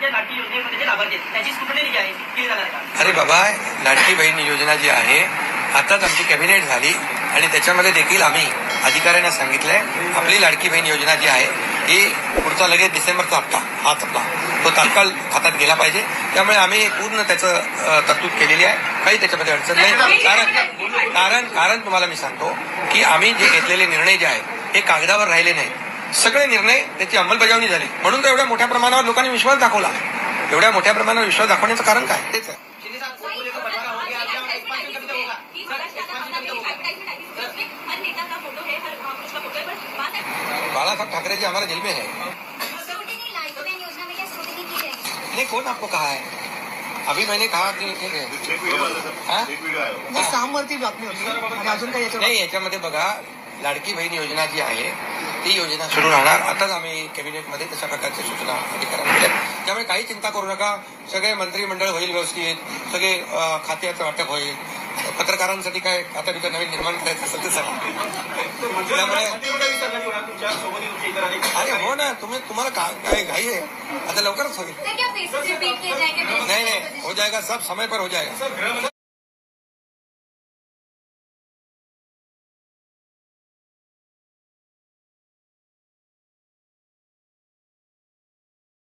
जे लाडकी योजनेमध्ये जे लाभार्थी आहेत त्यांची स्क्रुटनी जी आहे केली जाणार का? अरे बाबा, लाडकी बहीण योजना जी आहे आताच आमची कॅबिनेट झाली आणि त्याच्यामध्ये देखील आम्ही अधिकाऱ्यांना सांगितलंय आपली लाडकी बहीण योजना जी आहे ही पुढचा लगेच डिसेंबरचा हप्ता तो तात्काळ खात्यात गेला पाहिजे. त्यामुळे आम्ही पूर्ण त्याचं तरतूद केलेली आहे. काही त्याच्यामध्ये अडचण नाही. कारण तुम्हाला मी सांगतो की आम्ही जे घेतलेले निर्णय जे आहेत हे कागदावर राहिले नाहीत. सगळे निर्णय त्याची अंमलबजावणी झाली. म्हणून तर एवढ्या मोठ्या प्रमाणावर लोकांनी विश्वास दाखवला. एवढ्या मोठ्या प्रमाणावर विश्वास दाखवण्याचं कारण काय? तेच आहे. बालासाहब ठाकरे जी हमारे दिल में है. नहीं, कौन आपको कहा है? अभी मैंने कहा की सामवरती बातमी होती अजून काही नाही. याच्यामध्ये बघा, लाडकी बहीण योजना जी आहे ती योजना सुरू राहणार. आताच आम्ही कॅबिनेटमध्ये तशा प्रकारच्या सूचना अधिकाऱ्यांना दिल्या. त्यामुळे काही चिंता करू नका. सगळे मंत्रिमंडळ होईल व्यवस्थित. सगळे खात्याचं वाटप होईल. पत्रकारांसाठी काय आता तिथं नवीन निर्माण करायचं असेल तर त्यामुळे अरे हो ना, तुम्हाला काय घाई आहे? आता लवकरच होईल. नहीं, हो जाएगा, सब समय पर हो जाएगा.